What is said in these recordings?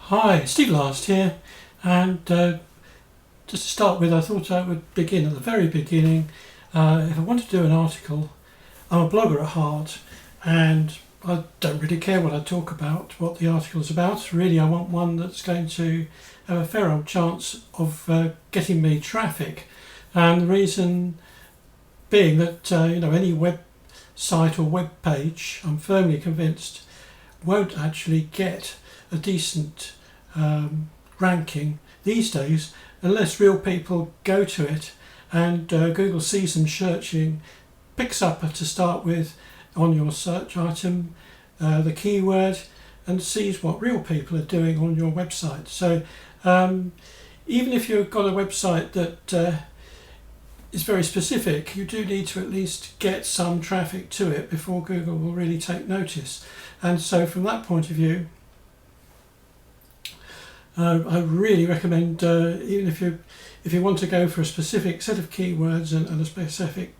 Hi, Steve Last here, and just to start with, I thought I would begin at the very beginning. If I want to do an article, I'm a blogger at heart, and I don't really care what I talk about, what the article is about. Really, I want one that's going to have a fair old chance of getting me traffic, and the reason being that any website or web page, I'm firmly convinced, won't actually get a decent ranking these days unless real people go to it and Google sees them searching, picks up to start with on your search item the keyword, and sees what real people are doing on your website. So even if you've got a website that is very specific, you do need to at least get some traffic to it before Google will really take notice. And so from that point of view, I really recommend, even if you want to go for a specific set of keywords and a specific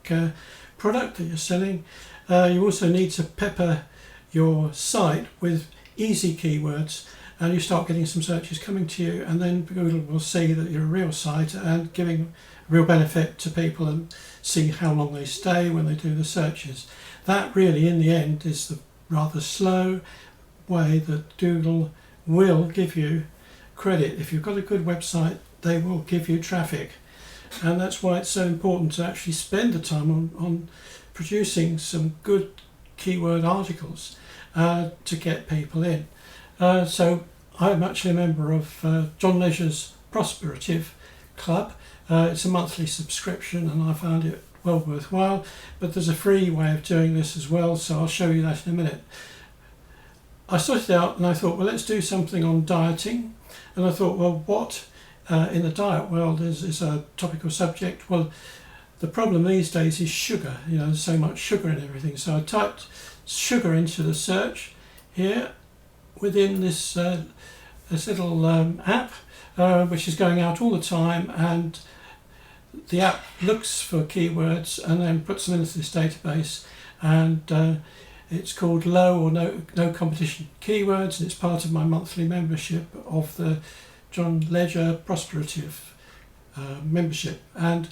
product that you're selling, you also need to pepper your site with easy keywords, and you start getting some searches coming to you, and then Google will see that you're a real site and giving real benefit to people and see how long they stay when they do the searches. That really, in the end, is the rather slow way that Google will give you credit. If you've got a good website, they will give you traffic, and that's why it's so important to actually spend the time on producing some good keyword articles to get people in. So I'm actually a member of John Leisure's Prosperative Club. It's a monthly subscription, and I found it well worthwhile, but there's a free way of doing this as well, so I'll show you that in a minute. I started out and I thought, well, let's do something on dieting. And I thought, well, what in the diet world is a topical subject? Well, the problem these days is sugar. There's so much sugar in everything. So I typed sugar into the search here within this little app, which is going out all the time. And the app looks for keywords and then puts them into this database. And it's called Low or No Competition Keywords, and it's part of my monthly membership of the John Leisure Prosperative membership. And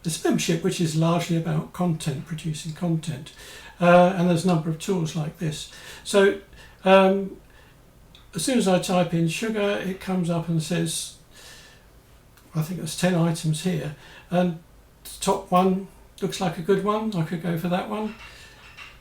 this membership, which is largely about content, producing content, and there's a number of tools like this. So as soon as I type in sugar, it comes up and says, I think there's 10 items here, and the top one looks like a good one. I could go for that one.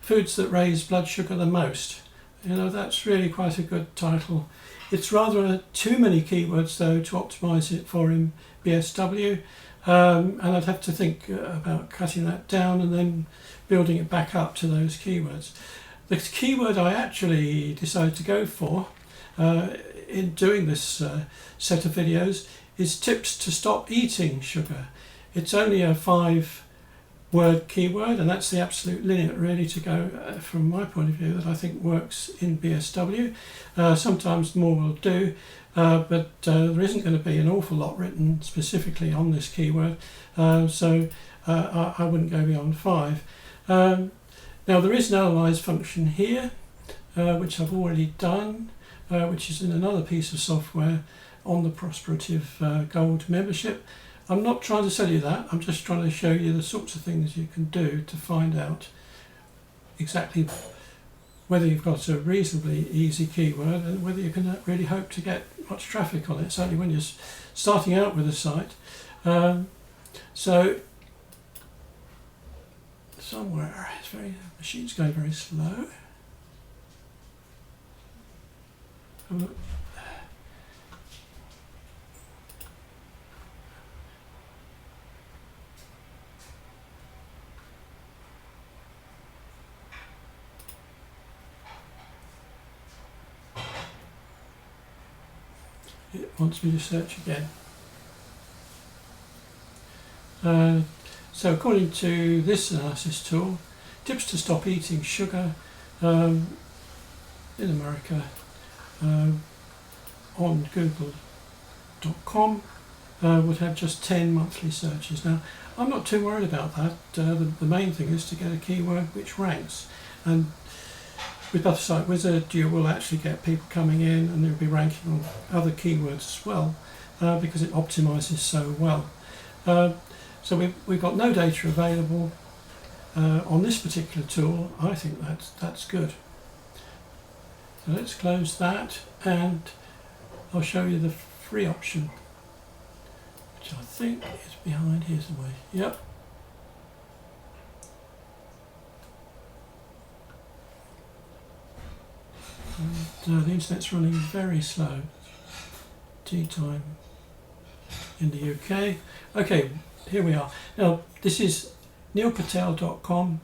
Foods that raise blood sugar the most. That's really quite a good title. It's rather too many keywords though to optimize it for in BSW, and I'd have to think about cutting that down and then building it back up to those keywords. The keyword I actually decided to go for in doing this set of videos is tips to stop eating sugar. It's only a 5-word keyword, and that's the absolute limit really to go from my point of view that I think works in BSW. Sometimes more will do, but there isn't going to be an awful lot written specifically on this keyword, so I wouldn't go beyond 5. Now there is an analyze function here, which I've already done, which is in another piece of software on the Prosperative Gold membership. I'm not trying to sell you that, I'm just trying to show you the sorts of things you can do to find out exactly whether you've got a reasonably easy keyword and whether you can really hope to get much traffic on it, certainly when you're starting out with a site. So somewhere, the machine's going very slow. It wants me to search again. So according to this analysis tool, tips to stop eating sugar in America on google.com would have just 10 monthly searches. Now, I'm not too worried about that. The main thing is to get a keyword which ranks. And with Buttersite Wizard you will actually get people coming in and they'll be ranking on other keywords as well, because it optimises so well. So we've got no data available on this particular tool. I think that's good. So let's close that, and I'll show you the free option, which I think is behind. Here's the way. Yep. And the internet's running very slow. Tea time in the UK. Okay, here we are. Now this is neilpatel.com.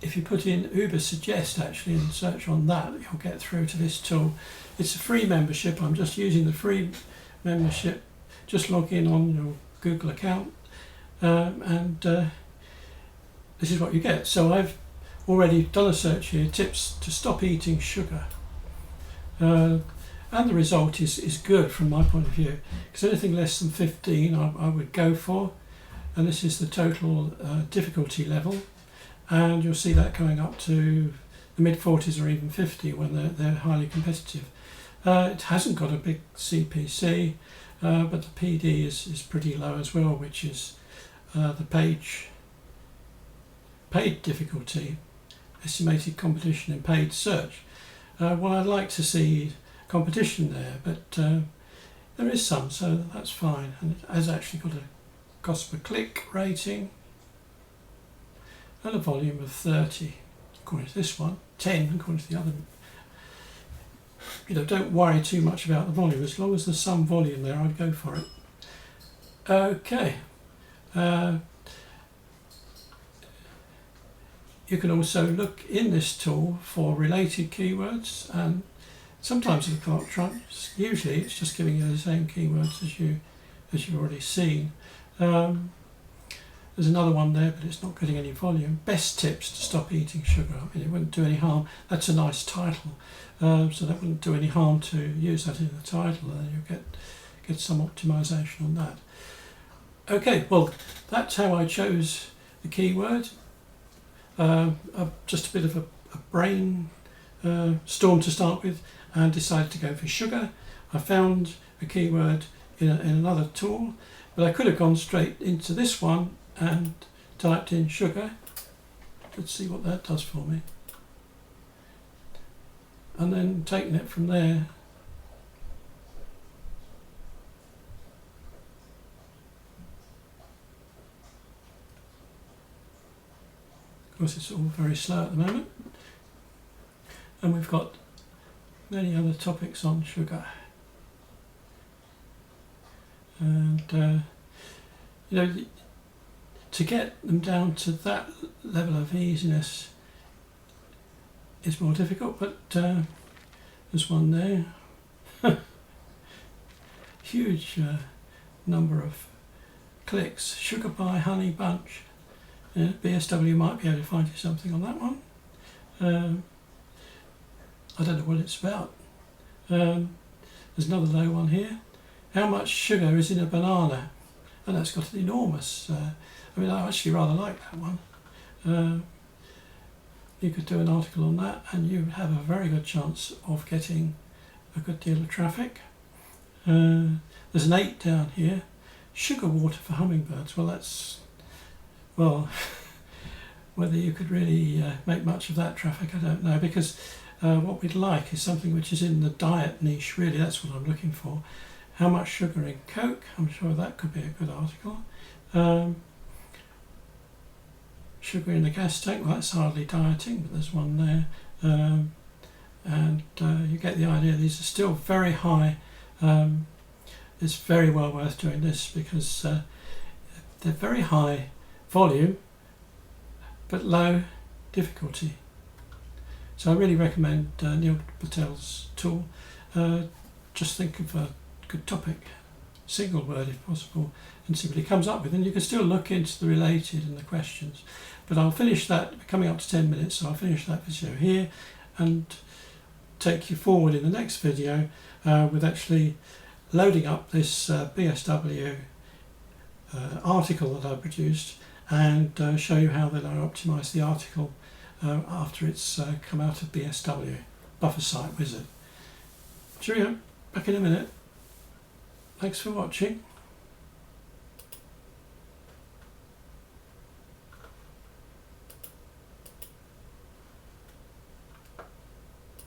If you put in Ubersuggest actually and search on that, you'll get through to this tool. It's a free membership. I'm just using the free membership. Just log in on your Google account, and this is what you get. So I've already done a search here, tips to stop eating sugar. And the result is good from my point of view, because anything less than 15 I would go for, and this is the total difficulty level, and you'll see that going up to the mid-40s or even 50 when they're highly competitive. It hasn't got a big CPC, but the PD is pretty low as well, which is the paid difficulty, estimated competition in paid search. Well, I'd like to see competition there, but there is some, so that's fine. And it has actually got a cost per click rating and a volume of 30 according to this one, 10 according to the other. You know, don't worry too much about the volume. As long as there's some volume there, I'd go for it. Okay. You can also look in this tool for related keywords, and sometimes you can't try. Usually, it's just giving you the same keywords as you've already seen. There's another one there, but it's not getting any volume. Best tips to stop eating sugar. I mean, it wouldn't do any harm. That's a nice title, so that wouldn't do any harm to use that in the title, and you get some optimization on that. Okay, well, that's how I chose the keyword. Just a bit of a brain storm to start with, and decided to go for sugar. I found a keyword in another tool, but I could have gone straight into this one and typed in sugar. Let's see what that does for me. And then taken it from there. Of course, it's all very slow at the moment. And we've got many other topics on sugar. And, you know, to get them down to that level of easiness is more difficult, but there's one there. Huge number of clicks. Sugar pie, honey bunch. BSW might be able to find you something on that one. I don't know what it's about. There's another low one here. How much sugar is in a banana? And that's got an enormous... I mean, I actually rather like that one. You could do an article on that and you have a very good chance of getting a good deal of traffic. There's an 8 down here. Sugar water for hummingbirds. Well, that's... Well, whether you could really make much of that traffic, I don't know, because what we'd like is something which is in the diet niche, really. That's what I'm looking for. How much sugar in Coke? I'm sure that could be a good article. Sugar in the gas tank, well, that's hardly dieting, but there's one there. And you get the idea. These are still very high. It's very well worth doing this because they're very high volume but low difficulty. So I really recommend Neil Patel's tool. Just think of a good topic, single word if possible, and see what he comes up with, and you can still look into the related and the questions. But I'll finish that. We're coming up to 10 minutes, so I'll finish that video here and take you forward in the next video with actually loading up this BSW article that I produced and show you how that I optimise the article after it's come out of BSW, Buffer Site Wizard. Cheerio, back in a minute. Thanks for watching.